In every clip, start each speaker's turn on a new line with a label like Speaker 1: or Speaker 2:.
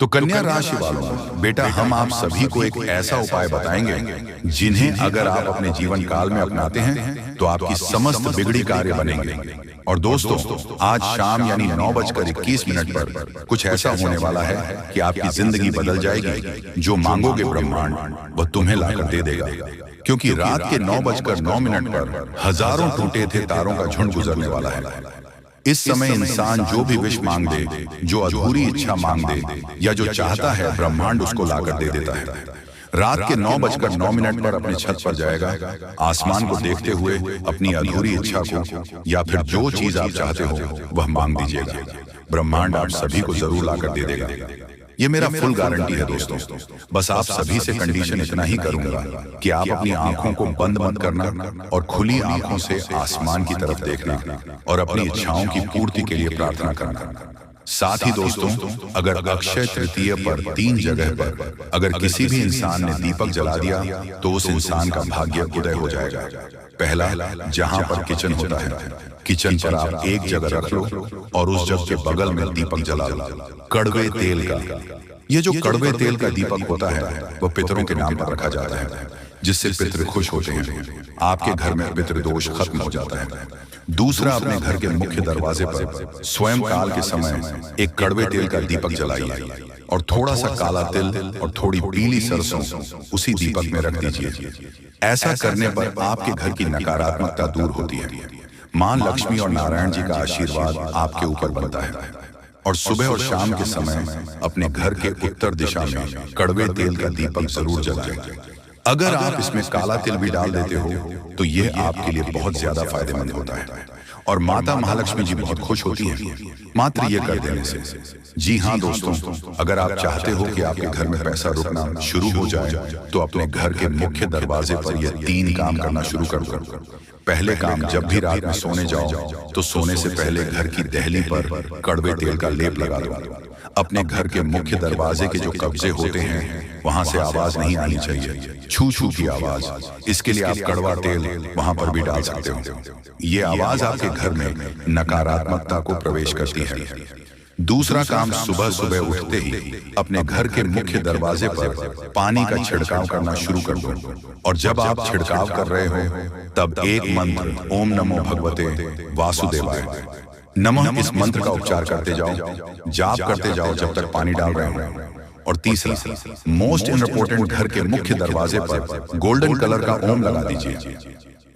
Speaker 1: तो कन्या राशि वालों, बेटा हम आप सभी को एक ऐसा उपाय बताएंगे जिन्हें अगर आप अपने जीवन काल में अपनाते हैं तो आपकी समस्त बिगड़ी कार्य बनेंगे। और दोस्तों, आज शाम यानी 9:21 पर कुछ ऐसा होने वाला है कि आपकी जिंदगी बदल जाएगी। जो मांगोगे ब्रह्मांड वह तुम्हें लाकर दे देगा, क्योंकि रात के 9:09 पर हजारों टूटे थे तारों का झुंड गुजरने वाला है। इस समय इंसान जो भी विश मांग दे, जो अधूरी इच्छा मांग दे या जो चाहता है, ब्रह्मांड उसको लाकर दे देता है। रात के 9:09 पर अपनी छत पर जाएगा, आसमान को देखते हुए अपनी अधूरी इच्छा को या फिर जो चीज आप चाहते हो वह मांग दीजिएगा। ब्रह्मांड आप सभी को जरूर लाकर दे देगा। ये मेरा फुल गारंटी है दोस्तों। बस आप सभी से कंडीशन इतना ही करूंगा कि आप अपनी आंखों को बंद मत करना और खुली आंखों से आसमान की तरफ देखना और अपनी इच्छाओं की पूर्ति के लिए प्रार्थना करना। साथ ही दोस्तों, अगर अक्षय तृतीय पर 3 जगह पर अगर किसी भी इंसान ने दीपक जला दिया तो उस इंसान का भाग्य उदय हो जाएगा। पहला, जहां पर किचन होता है, किचन पर आप एक जगह रख लो और उस जग के बगल में दीपक जला लो कड़वे तेल का। ये जो कड़वे तेल का दीपक होता है वह पितरों के नाम पर रखा जाता है, जिससे पितृ खुश होते हैं, आपके घर में पितृदोष खत्म हो जाता है। दूसरा, अपने घर के मुख्य दरवाजे पर स्वयं काल के समय एक कड़वे तेल का दीपक जलाइए और थोड़ा सा काला तिल और थोड़ी पीली सरसों उसी दीपक में रख दीजिए। ऐसा करने पर आपके घर की नकारात्मकता दूर होती है। मां लक्ष्मी और नारायण जी का आशीर्वाद आपके ऊपर बनता है। और सुबह और शाम के समय अपने घर के उत्तर दिशा में कड़वे तेल का दीपक जरूर जलाएं। अगर आप इसमें काला तिल भी डाल देते हो तो ये आपके लिए बहुत ज्यादा फायदेमंद होता है और माता महालक्ष्मी जी बहुत खुश होती हैं मात्र ये कर देने से। जी हाँ दोस्तों, अगर आप चाहते हो कि आपके घर में पैसा रुकना शुरू हो जाए तो अपने घर के मुख्य दरवाजे पर ये 3 काम करना शुरू कर दो। पहले काम, जब भी रात में सोने जाओ तो सोने से पहले घर की दहली पर कड़वे तेल का लेप लगा दो। अपने घर के मुख्य दरवाजे के जो कब्जे होते हैं वहां से आवाज नहीं आनी चाहिए, छू छू की आवाज। इसके लिए आप कड़वा तेल वहां पर भी डाल सकते हो। ये आवाज आपके घर में नकारात्मकता को प्रवेश करती है। दूसरा काम, सुबह सुबह उठते ही अपने घर के मुख्य दरवाजे पर पानी का छिड़काव करना शुरू कर दो। और जब आप छिड़काव कर रहे हो तब एक मंत्र, ओम नमो भगवते वासुदेवाय नमः, इस मंत्र का उच्चार करते जाओ, जाप करते जाओ जब तक पानी डाल रहे हो। और तीसरा, मोस्ट इम्पोर्टेंट, घर के मुख्य दरवाजे पर गोल्डन कलर का ओम लगा दीजिए।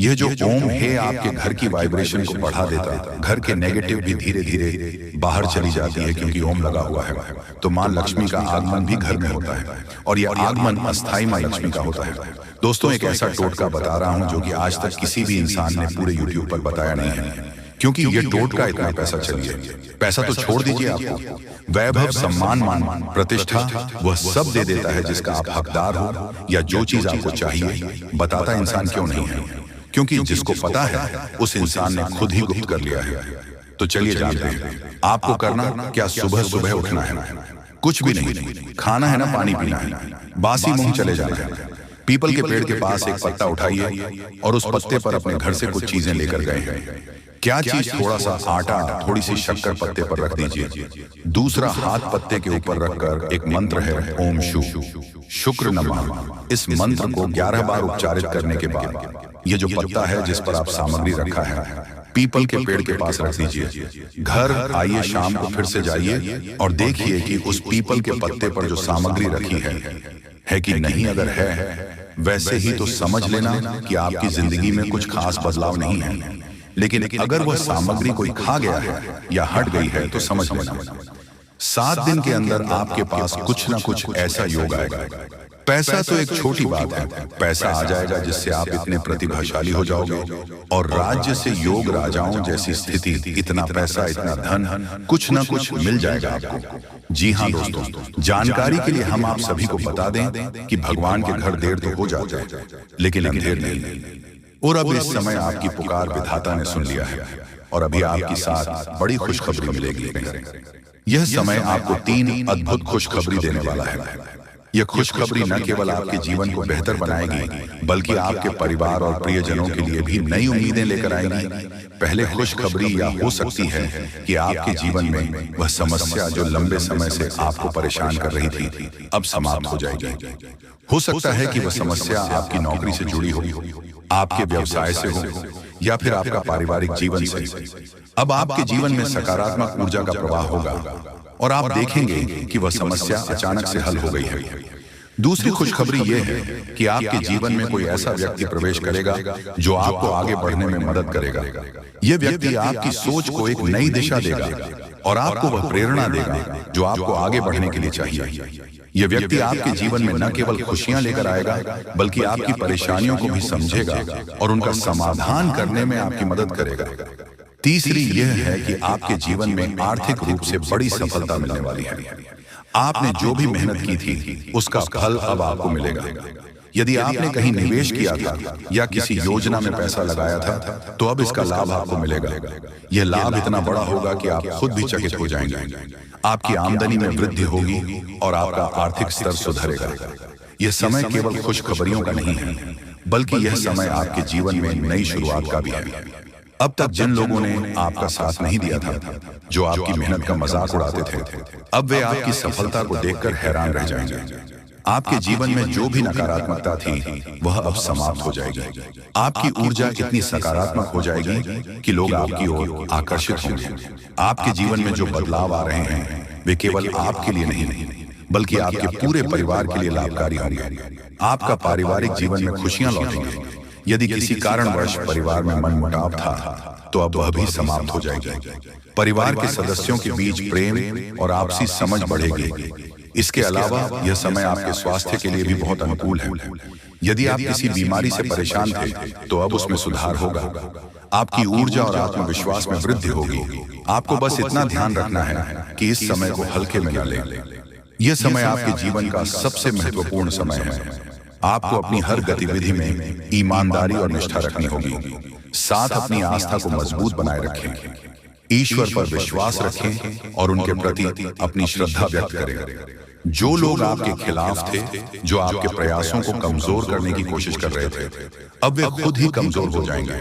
Speaker 1: यह जो ओम है आपके घर की वाइब्रेशन को बढ़ा देता है। घर के नेगेटिव भी धीरे धीरे बाहर चली जाती है क्योंकि ओम लगा हुआ है। तो मां लक्ष्मी का आगमन भी घर में होता है और यह आगमन अस्थाई मां लक्ष्मी का होता है। दोस्तों, एक ऐसा टोटका बता रहा हूं जो कि आज तक किसी भी इंसान ने पूरे यूट्यूब पर बताया नहीं है, क्योंकि ये टोटका इतना पैसा चाहिए। पैसा तो छोड़ दीजिए, आपको वैभव, सम्मान, मान, प्रतिष्ठा वह सब दे देता है जिसका आप हकदार हो या जो चीज आपको चाहिए। बताता इंसान क्यों नहीं है? क्योंकि जिसको पता है उस इंसान ने खुद ही गुप्त कर लिया है। तो चलिए जानते हैं। आपको करना क्या, सुबह सुबह उठना है, कुछ भी नहीं, खाना है ना, पानी पीना है, बासी मुंह चले जाना है। पीपल के पेड़ के पास एक पत्ता उठाइए और उस पत्ते पर अपने घर से कुछ चीजें लेकर गए हैं। क्या चीज? थोड़ा सा आटा, थोड़ी सी शक्कर पत्ते पर रख दीजिए। दूसरा हाथ पत्ते के ऊपर रखकर एक मंत्र है, ओम शु शुक्र नमः। इस मंत्र को 11 बार उच्चारित करने के बाद ये जो पत्ता है जिस पर आप सामग्री रखा है, पीपल के पेड़ के पास रख दीजिए। घर आइए, शाम को फिर से जाइए और देखिए कि उस पीपल के पत्ते पर जो सामग्री रखी है कि नहीं। अगर है वैसे ही तो समझ लेना कि आपकी जिंदगी में कुछ खास बदलाव नहीं है। लेकिन अगर वह सामग्री कोई खा गया है या हट गई है तो समझ लेना 7 दिन के अंदर आपके पास कुछ ना कुछ ऐसा योग आएगा। पैसा तो एक छोटी बात है, पैसा आ जाएगा जिससे आप इतने प्रतिभाशाली हो जाओगे और राज्य से योग राजाओं जैसी स्थिति, इतना पैसा, इतना धन, कुछ ना कुछ मिल जाएगा आपको। जी हाँ दोस्तों, जानकारी के लिए हम आप सभी को बता दें कि भगवान के घर देर तो हो जाते हैं लेकिन अंधेर नहीं। और अब इस समय आपकी पुकार विधाता ने सुन लिया है और अभी आपके साथ बड़ी खुशखबरी मिलेगी। यह समय आपको 3 अद्भुत खुशखबरी देने वाला है। यह खुशखबरी न केवल आपके जीवन को बेहतर बनाएगी बल्कि आपके परिवार और प्रियजनों के लिए भी नई उम्मीदें लेकर आएगी। पहले खुशखबरी यह हो सकती है कि आपके जीवन में वह समस्या जो लंबे समय से आपको परेशान कर रही थी अब समाप्त हो जाएगी। हो सकता है कि वह समस्या आपकी नौकरी से जुड़ी हो, आपके व्यवसाय से हो या फिर आपका पारिवारिक जीवन से। अब आपके जीवन में सकारात्मक ऊर्जा का प्रवाह होगा और आप देखेंगे कि वह समस्या अचानक से हल हो गई है। दूसरी खुशखबरी यह है कि आपके जीवन में कोई ऐसा व्यक्ति प्रवेश करेगा जो आपको आगे बढ़ने में मदद करेगा। यह व्यक्ति आपकी सोच को एक नई दिशा देगा और आपको वह प्रेरणा देगा जो आपको आगे बढ़ने के लिए चाहिए। यह व्यक्ति आपके जीवन में न केवल खुशियां लेकर आएगा बल्कि आपकी परेशानियों को भी समझेगा और उनका समाधान करने में आपकी मदद करेगा। तीसरी यह है कि आपके जीवन में आर्थिक रूप से बड़ी सफलता मिलने वाली है। आपने जो भी मेहनत की थी उसका फल अब आपको मिलेगा। यदि आपने कहीं निवेश किया था या किसी योजना में पैसा लगाया था तो अब इसका लाभ आपको मिलेगा। यह लाभ इतना बड़ा होगा कि आप खुद भी चकित हो जाएंगे। आपकी आमदनी में वृद्धि होगी और आपका आर्थिक स्तर सुधरेगा। यह समय केवल खुशखबरियों का नहीं है बल्कि यह समय आपके जीवन में नई शुरुआत का भी है। अब तक जिन लोगों ने आपका साथ नहीं दिया था, जो आपकी मेहनत का मजाक उड़ाते थे, अब वे आपकी सफलता को देखकर हैरान रह जाएंगे। आपके जीवन में जो भी नकारात्मकता थी वह अब समाप्त हो जाएगी। आपकी ऊर्जा इतनी सकारात्मक हो जाएगी कि लोग आपकी ओर आकर्षित होंगे। आपके जीवन में जो बदलाव आ रहे हैं वे केवल आपके लिए नहीं बल्कि आपके पूरे परिवार के लिए लाभकारी होंगे। आपका पारिवारिक जीवन में खुशियां लौटेंगी। यदि किसी कारणवश परिवार में मनमुटाव था तो अब वह भी समाप्त हो जाएगी। परिवार के सदस्यों के बीच प्रेम और आपसी समझ बढ़ेगी। इसके अलावा यह समय आपके स्वास्थ्य के लिए भी बहुत अनुकूल है। यदि आप किसी बीमारी से परेशान थे तो अब उसमें सुधार होगा। आपकी ऊर्जा और आत्मविश्वास में वृद्धि होगी। आपको बस इतना ध्यान रखना है कि इस समय को हल्के में न लें। यह समय आपके जीवन का सबसे महत्वपूर्ण समय है। आपको अपनी हर गतिविधि में ईमानदारी और निष्ठा रखनी होगी। साथ अपनी आस्था को मजबूत बनाए रखें, ईश्वर पर विश्वास रखें और उनके प्रति अपनी श्रद्धा व्यक्त करें। जो लोग आपके खिलाफ थे, जो आपके प्रयासों को कमजोर करने की कोशिश कर रहे थे, अब वे खुद ही कमजोर हो जाएंगे।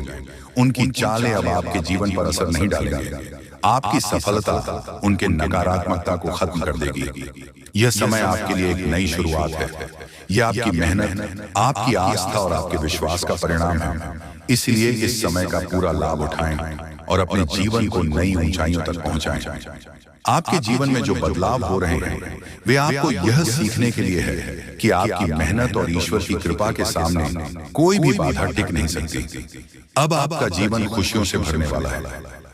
Speaker 1: उनकी चालें अब आपके जीवन पर असर नहीं डालेंगे। आपकी सफलता उनके नकारात्मकता को खत्म कर देगी। यह समय आपके लिए एक नई शुरुआत है। यह आपकी मेहनत, आपकी आस्था और आपके विश्वास का परिणाम है। इसलिए इस समय का पूरा लाभ उठाएं और अपने जीवन को नई ऊंचाइयों तक पहुंचाएं। आपके जीवन में जो बदलाव हो रहे हैं वे आपको यह सीखने के लिए है कि आपकी मेहनत और ईश्वर की कृपा के सामने कोई भी बाधा टिक नहीं सकती। अब आपका जीवन खुशियों से भरने वाला है।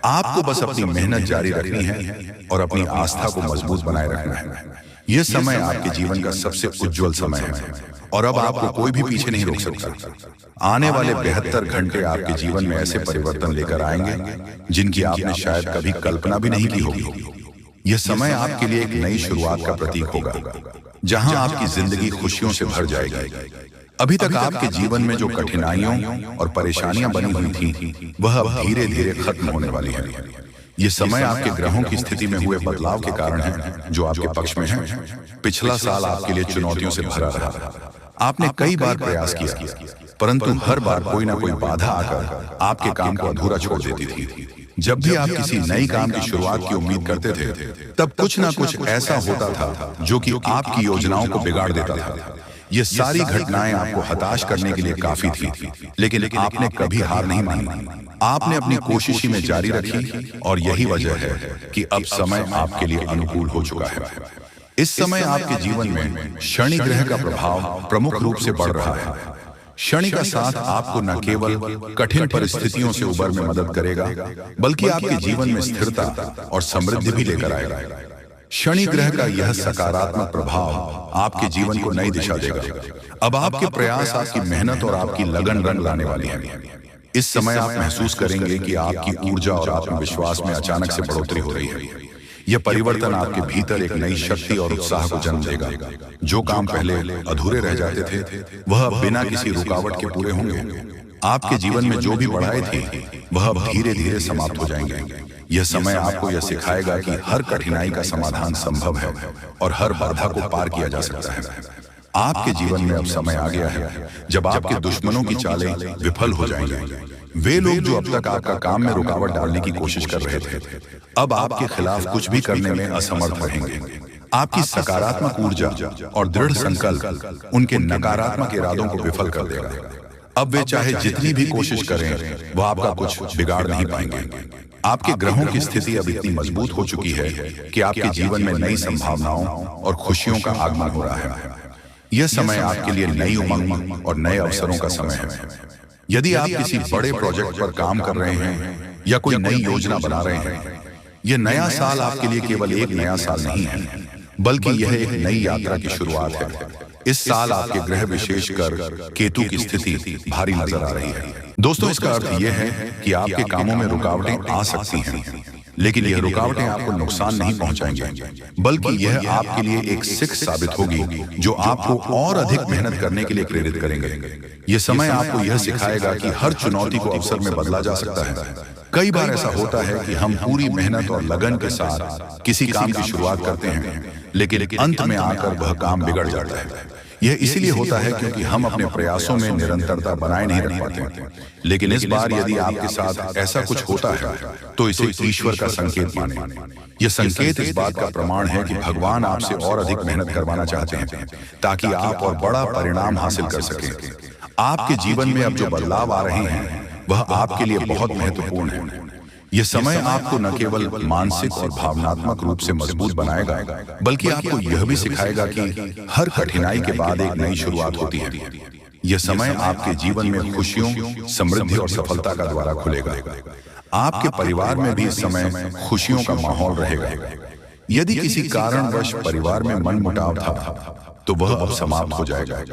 Speaker 1: आपको बस अपनी मेहनत जारी रखनी है और अपनी आस्था को मजबूत बनाए रखना है। यह समय आपके जीवन का सबसे उज्जवल समय है और अब आपको कोई भी पीछे नहीं रोक सकता। आने वाले 72 घंटे आपके जीवन में ऐसे परिवर्तन लेकर आएंगे जिनकी आपने शायद कभी कल्पना भी नहीं की होगी। यह समय आपके लिए एक नई शुरुआत का प्रतीक होगा, जहां आपकी जिंदगी खुशियों से भर जाएगी। अभी तक आपके जीवन में जो कठिनाइयों और परेशानियां बनी हुई थी वह अब धीरे धीरे खत्म होने वाली है। ये समय आपके ग्रहों की स्थिति में हुए बदलाव के कारण है जो आपके पक्ष में है। पिछला साल आपके लिए चुनौतियों से भरा रहा। आपने कई बार प्रयास किया परंतु हर बार कोई ना कोई बाधा आकर आपके काम को अधूरा छोड़ देती थी। जब भी आप किसी नई काम की शुरुआत की उम्मीद करते थे तब कुछ ना कुछ ऐसा होता था जो कि आपकी योजनाओं को बिगाड़ देता था। ये सारी घटनाएं आपको हताश करने के लिए काफी थी, लेकिन आपने कभी हार नहीं मानी। आपने अपनी कोशिश में जारी रखी और यही वजह है कि अब समय आपके लिए अनुकूल हो चुका है। इस समय आपके जीवन में शनि ग्रह का प्रभाव प्रमुख रूप से बढ़ रहा है। शनि का साथ आपको न केवल कठिन परिस्थितियों से उबर में मदद करेगा बल्कि आपके जीवन में स्थिरता और समृद्धि भी लेकर आएगा। शनि ग्रह का यह सकारात्मक प्रभाव आपके जीवन को नई दिशा देगा। अब आपके प्रयास, आपकी मेहनत और आपकी लगन रंग लाने वाली है। इस समय आप महसूस करेंगे कि आपकी ऊर्जा और आत्मविश्वास में अचानक से बढ़ोतरी हो रही है। यह परिवर्तन आपके भीतर एक नई शक्ति और उत्साह को जन्म देगा। जो काम पहले अधूरे रह जाते थे वह अब बिना किसी रुकावट के पूरे होंगे। आपके जीवन में जो भी बढ़ाए थे वह अब धीरे धीरे समाप्त हो जाएंगे। यह समय आपको यह सिखाएगा कि हर कठिनाई का समाधान संभव है और हर बाधा को पार किया जा सकता है। आपके जीवन में अब समय आ गया है जब आपके दुश्मनों की चालें विफल हो जाएंगी। वे लोग जो अब तक आपका काम में रुकावट डालने की कोशिश कर रहे थे, अब आपके खिलाफ कुछ भी करने में असमर्थ रहेंगे। आपकी सकारात्मक ऊर्जा और दृढ़ संकल्प उनके नकारात्मक इरादों को विफल कर देगा। अब वे चाहे जितनी भी कोशिश करें, वह आपका कुछ बिगाड़ नहीं पाएंगे। आपके ग्रहों की स्थिति अब इतनी मजबूत हो चुकी है कि आपके जीवन में नई संभावनाओं और खुशियों का आगमन हो रहा है। यह समय आपके लिए नई उमंग और नए अवसरों का समय है। यदि आप किसी बड़े प्रोजेक्ट पर काम कर रहे हैं या कोई नई योजना बना रहे हैं, यह नया साल आपके लिए केवल एक नया साल नहीं है, बल्कि यह एक नई यात्रा की शुरुआत है। इस साल आपके ग्रह विशेषकर केतु की स्थिति भारी नजर आ रही है। दोस्तों, इसका अर्थ यह है कि आपके कामों में रुकावटें आ सकती हैं, लेकिन यह रुकावटें आपको नुकसान नहीं पहुंचाएंगी, बल्कि यह आपके लिए एक सीख साबित होगी जो आपको और अधिक मेहनत करने के लिए प्रेरित करेंगे। यह समय आपको यह सिखाएगा कि हर चुनौती को अवसर में बदला जा सकता है। कई बार ऐसा होता है कि हम पूरी मेहनत और लगन के साथ किसी काम की शुरुआत करते हैं, लेकिन अंत में आकर वह काम बिगड़ जाता है। यह इसीलिए होता है क्योंकि हम अपने प्रयासों में निरंतरता बनाए नहीं रख पाते। लेकिन इस बार यदि आपके साथ ऐसा कुछ होता है, तो इसे ईश्वर का संकेत माने। यह संकेत इस बात का प्रमाण है कि भगवान आपसे और अधिक मेहनत करवाना चाहते हैं ताकि आप और बड़ा परिणाम हासिल कर सकें। आपके जीवन में अब जो बदलाव आ रहे हैं, वह आपके लिए बहुत महत्वपूर्ण है। यह समय आपको न केवल मानसिक और भावनात्मक रूप से मजबूत बनाएगा, बल्कि आपको यह भी सिखाएगा कि हर कठिनाई के बाद एक नई शुरुआत होती है। यह समय आपके जीवन में खुशियों, समृद्धि और सफलता का द्वार खुलेगा। आपके परिवार में भी इस समय खुशियों का माहौल रहेगा। यदि किसी कारणवश परिवार में मनमुटाव था, तो वह अब समाप्त हो जाएगा।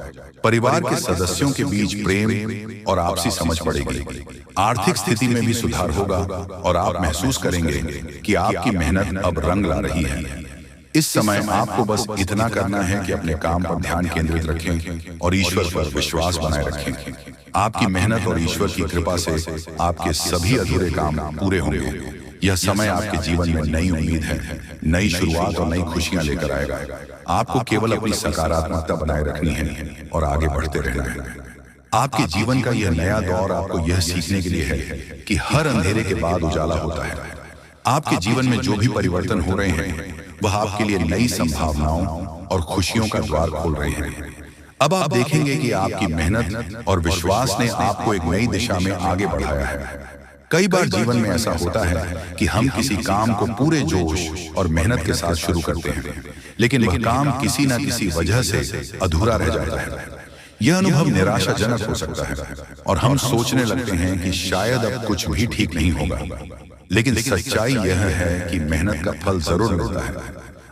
Speaker 1: परिवार के सदस्यों के बीच प्रेम और आपसी समझ बढ़ेगी। आर्थिक स्थिति में भी सुधार होगा और आप महसूस करेंगे कि आपकी मेहनत अब रंग ला रही है। इस समय आपको बस इतना करना है कि अपने काम पर ध्यान केंद्रित रखें और ईश्वर पर विश्वास बनाए रखें। आपकी मेहनत और ईश्वर की कृपा से आपके सभी अधूरे काम पूरे होंगे। यह समय आपके जीवन में नई उम्मीद है, नई शुरुआत और नई खुशियां लेकर आएगा। आपको केवल अपनी सकारात्मकता बनाए रखनी है और आगे बढ़ते रहना है। आपके जीवन का यह नया दौर आपको यह सीखने के लिए है कि हर अंधेरे के बाद उजाला होता है। आपके जीवन में जो भी परिवर्तन हो रहे हैं, वह आपके लिए नई संभावनाओं और खुशियों का द्वार खोल रहे हैं। अब आप देखेंगे कि आपकी मेहनत और विश्वास ने आपको एक नई दिशा में आगे बढ़ाया है। कई बार जीवन में ऐसा होता है कि हम किसी काम को पूरे जोश और मेहनत के साथ शुरू करते हैं, लेकिन वह काम किसी न किसी वजह से अधूरा रह जाता है। यह अनुभव निराशाजनक हो सकता है और हम सोचने लगते हैं कि शायद अब कुछ भी ठीक नहीं होगा। लेकिन सच्चाई यह है कि मेहनत का फल जरूर मिलता है।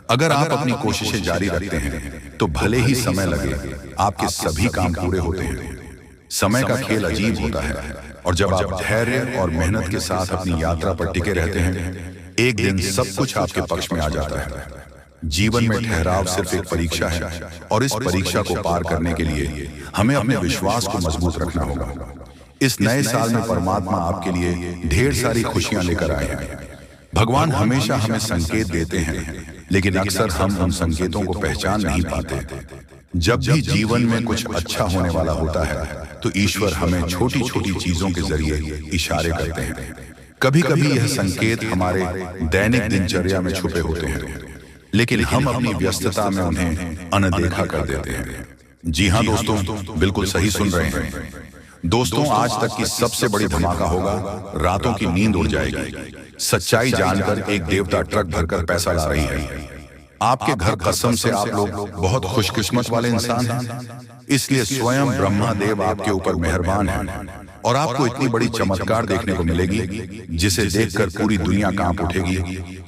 Speaker 1: अगर आप अपनी कोशिशें जारी रखते हैं, तो भले ही समय लगे, आपके सभी काम पूरे होते हैं। समय का खेल अजीब होता है, और जब आप धैर्य और मेहनत के साथ अपनी यात्रा पर टिके रहते हैं, एक दिन सब कुछ आपके पक्ष में आ जाता है। जीवन में ठहराव सिर्फ एक परीक्षा है, और इस परीक्षा को पार करने के लिए हमें अपने विश्वास को मजबूत रखना होगा। इस नए साल में परमात्मा आपके लिए ढेर सारी खुशियां लेकर आए हैं। भगवान हमेशा हमें संकेत देते हैं, लेकिन अक्सर हम उन संकेतों को पहचान नहीं पाते। जब भी जीवन में कुछ अच्छा होने वाला होता है, तो ईश्वर हमें छोटी छोटी चीजों के जरिए इशारे करते हैं। कभी कभी यह संकेत हमारे दैनिक दिनचर्या में छुपे होते हैं, लेकिन हम अपनी व्यस्तता में उन्हें अनदेखा कर देते हैं। जी हाँ दोस्तों, बिल्कुल सही सुन रहे हैं। दोस्तों, आज तक की सबसे बड़ी धमाका होगा, रातों की नींद उड़ जाएगी। सच्चाई जानकर एक देवता ट्रक भरकर पैसा ला रही है। आपके घर कसम से आप लोग बहुत खुशकिस्मत वाले इंसान हैं, इसलिए स्वयं ब्रह्मा देव आपके ऊपर मेहरबान है और आपको इतनी बड़ी चमत्कार देखने को मिलेगी जिसे देखकर पूरी दुनिया कांप उठेगी,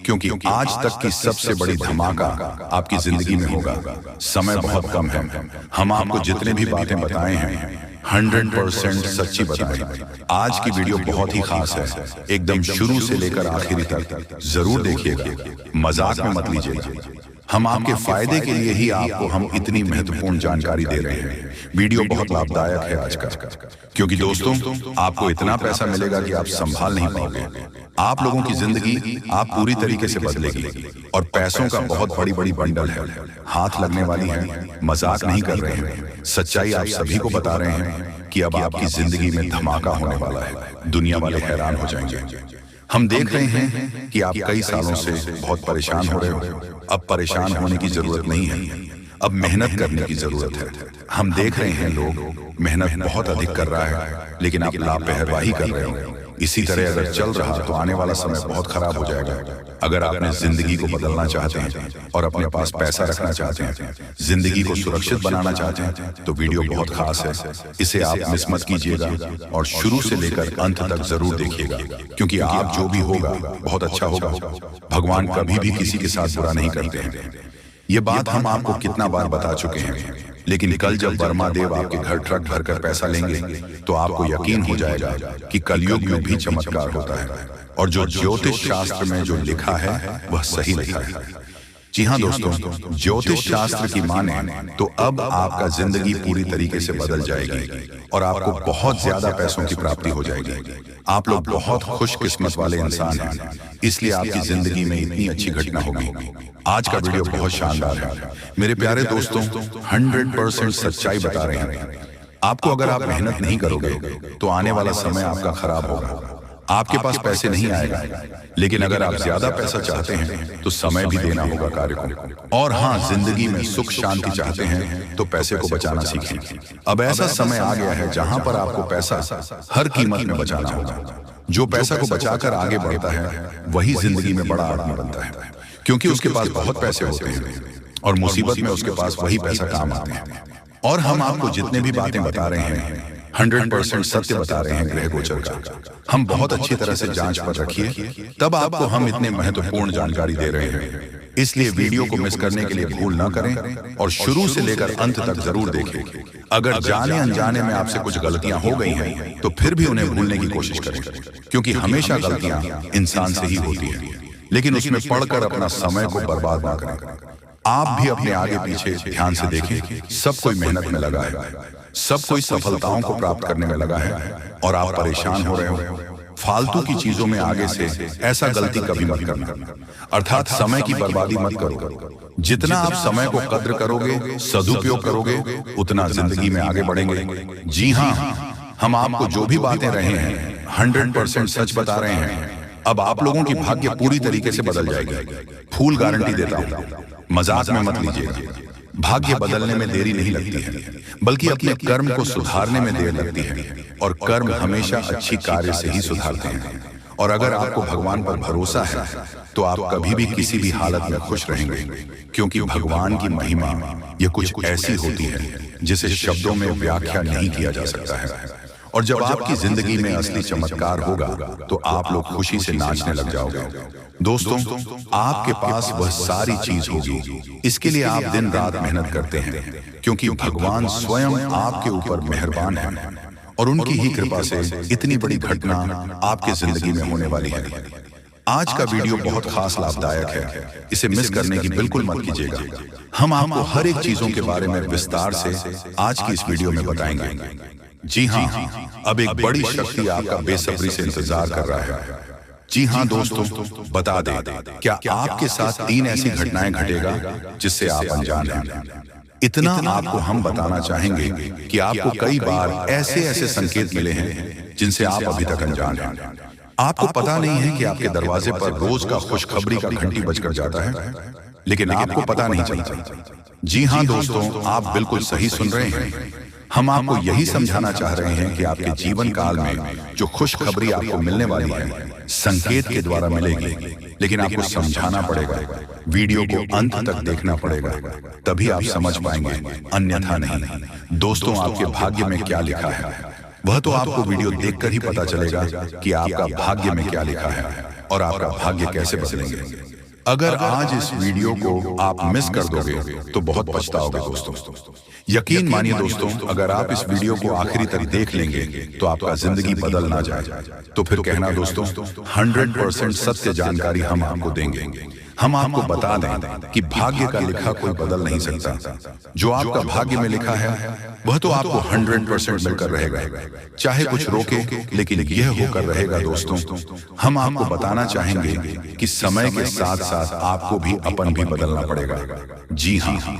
Speaker 1: क्योंकि आज तक की सबसे बड़ी धमाका आपकी जिंदगी में होगा। समय बहुत कम है। हम आपको जितने भी बातें बताए हैं 100% सच्ची बताएं। आज की वीडियो बहुत ही खास है, एकदम शुरू से लेकर आखिरी तक जरूर देखिएगा, मजाक में मत लीजिएगा। हम आपके फायदे के लिए ही आपको हम इतनी महत्वपूर्ण जानकारी दे रहे हैं। वीडियो बहुत लाभदायक है आज का, क्योंकि दोस्तों आपको इतना पैसा मिलेगा कि आप संभाल नहीं पाओगे। आप लोगों की जिंदगी आप पूरी तरीके से बदलेगी और पैसों का बहुत बड़ी बड़ी बंडल है, हाथ लगने वाली है। मजाक नहीं कर रहे हैं, सच्चाई आप सभी को बता रहे हैं कि अब आपकी जिंदगी में धमाका होने वाला है। दुनिया वाले हैरान हो जाएंगे। हम देख रहे हैं कि आप कई सालों से बहुत परेशान हो रहे हो। अब परेशान होने की जरूरत नहीं है, अब मेहनत करने की जरूरत है। हम देख रहे हैं लोग मेहनत बहुत अधिक कर रहा है, लेकिन आप लापरवाही कर रहे हो। इसी तरह अगर चल रहा तो आने वाला समय बहुत खराब हो जाएगा। अगर आपने जिंदगी को बदलना चाहते हैं और अपने पास पैसा रखना चाहते हैं, जिंदगी को सुरक्षित बनाना चाहते हैं, तो वीडियो बहुत खास है। इसे आप मिस मत कीजिएगा और शुरू से लेकर अंत तक जरूर देखिएगा, क्योंकि आप जो भी होगा बहुत अच्छा होगा। भगवान कभी भी किसी के साथ बुरा नहीं करते हैं। ये बात हम आपको कितना बार बता चुके हैं, लेकिन कल जब वर्मा देव आपके घर ट्रक भरकर पैसा लेंगे तो आपको यकीन हो जाएगा कि कलयुग में भी चमत्कार होता है और जो ज्योतिष शास्त्र में जो लिखा है वह सही लिखा है। जी हाँ दोस्तों, ज्योतिष शास्त्र की माने तो अब आपका जिंदगी पूरी तरीके से बदल जाएगी और आपको बहुत ज्यादा पैसों की प्राप्ति हो जाएगी। आप लोग बहुत खुशकिस्मत वाले इंसान हैं, इसलिए आपकी जिंदगी में इतनी अच्छी घटना होगी। आज का वीडियो बहुत शानदार है मेरे प्यारे दोस्तों, 100% सच्चाई बता रहे हैं। आपको अगर आप मेहनत नहीं करोगे तो आने वाला समय आपका खराब होगा। आपके पास पैसे नहीं आएगा, लेकिन अगर आप ज्यादा पैसा चाहते हैं तो समय भी देना होगा कार्य को। और हाँ, जिंदगी में सुख शांति चाहते हैं तो पैसे को बचाना सीखें। अब ऐसा समय आ गया है जहां पर आपको पैसा हर कीमत में बचाना होगा। जो पैसा को बचाकर आगे बढ़ता है वही जिंदगी में बड़ा आदमी बनता है, क्योंकि उसके पास बहुत पैसे होते हैं और मुसीबत में उसके पास वही पैसा काम आते हैं। और हम आपको जितने भी बातें बता रहे हैं 100% सत्य बता रहे हैं ग्रह गोचर का। हम बहुत अच्छी तरह से जांच पर रखिए, तब आपको हम इतने महत्वपूर्ण जानकारी दे रहे हैं। इसलिए वीडियो को मिस करने के लिए भूल ना करें और शुरू से लेकर अंत तक जरूर देखें। अगर जाने अनजाने में आपसे कुछ गलतियां हो गई हैं तो फिर भी उन्हें भूलने की कोशिश करें, क्योंकि हमेशा गलतियां इंसान से ही होती हैं, लेकिन उसमें पढ़कर अपना समय को बर्बाद ना करें। आप भी अपने आगे पीछे ध्यान से देखें। सब कोई मेहनत में लगा है, सब कोई सफलताओं को प्राप्त करने में लगा है और आप परेशान हो रहे हो। फालतू की चीजों में आगे से ऐसा गलती कभी मत करना, अर्थात समय की बर्बादी मत करो। जितना आप समय को कद्र करोगे, सदुपयोग करोगे, उतना जिंदगी में आगे बढ़ेंगे। जी हाँ, हम आपको जो भी बातें रहे हैं 100% सच बता रहे हैं। अब आप लोगों की भाग्य पूरी तरीके से बदल जाएगी, फुल गारंटी देता हूं। मजाक में मत लीजिए। भाग्य बदलने में देरी नहीं लगती है, बल्कि अपने कर्म को सुधारने में देर लगती है, और कर्म हमेशा अच्छी कार्य से ही सुधारते हैं। और अगर आपको भगवान पर भरोसा है तो आप कभी भी किसी भी हालत में खुश रहेंगे, क्योंकि भगवान की महिमा ये कुछ ऐसी होती है जिसे शब्दों में व्याख्या नहीं किया जा सकता है। और जब आपकी जिंदगी में असली चमत्कार होगा तो आप लोग खुशी से नाचने लग जाओगे। दोस्तों, आपके पास वह सारी चीज होगी, इसके लिए आप दिन रात मेहनत करते हैं, क्योंकि भगवान स्वयं आपके ऊपर मेहरबान है और उनकी ही कृपा से इतनी बड़ी घटना आपके जिंदगी में होने वाली है। आज का वीडियो बहुत खास लाभदायक है, इसे मिस करने की बिल्कुल मत कीजिएगा। हम आपको हर एक चीजों के बारे में विस्तार से आज की इस वीडियो में बताएंगे। जी हाँ, अब एक बड़ी शक्ति आपका बेसब्री से इंतजार कर रहा है। जी हाँ दोस्तों, बता दें, क्या आपके साथ 3 ऐसी घटनाएं घटेगा जिससे आप अनजान हैं। इतना आपको हम बताना चाहेंगे कि आपको कई बार ऐसे ऐसे संकेत मिले हैं जिनसे आप अभी तक अनजान हैं। आपको पता नहीं है कि आपके दरवाजे पर रोज का खुशखबरी का घंटी बजकर जाता है, लेकिन आपको पता नहीं चलता। जी हाँ दोस्तों, आप बिल्कुल सही सुन रहे हैं। हम आपको यही समझाना चाह रहे हैं कि आपके जीवन काल में जो खुशखबरी आपको मिलने वाली है संकेत के द्वारा मिलेगी, लेकिन आपको समझाना पड़ेगा, वीडियो को अंत तक देखना पड़ेगा, तभी आप समझ पाएंगे, अन्यथा नहीं। दोस्तों, आपके भाग्य में क्या लिखा है वह तो आपको वीडियो देखकर ही पता चलेगा कि आपका भाग्य में क्या लिखा है और आपका भाग्य कैसे बदलेंगे। अगर आज इस वीडियो को आप मिस कर दोगे तो बहुत पछताओगे दोस्तों। यकीन मानिए दोस्तों, अगर आप इस वीडियो को आखिरी तक देख लेंगे तो आपका जिंदगी बदल ना जाए। तो फिर कहना दोस्तों, 100% सत्य जानकारी हम आपको देंगे। हम आपको बता दें कि भाग्य का लिखा कोई बदल नहीं सकता। जो आपका भाग्य में लिखा है वह तो आपको 100% मिलकर रहेगा, चाहे कुछ रोके, लेकिन यह होकर रहेगा। दोस्तों, हम आपको बताना चाहेंगे कि समय के साथ साथ आपको भी अपन भी बदलना पड़ेगा। जी हाँ।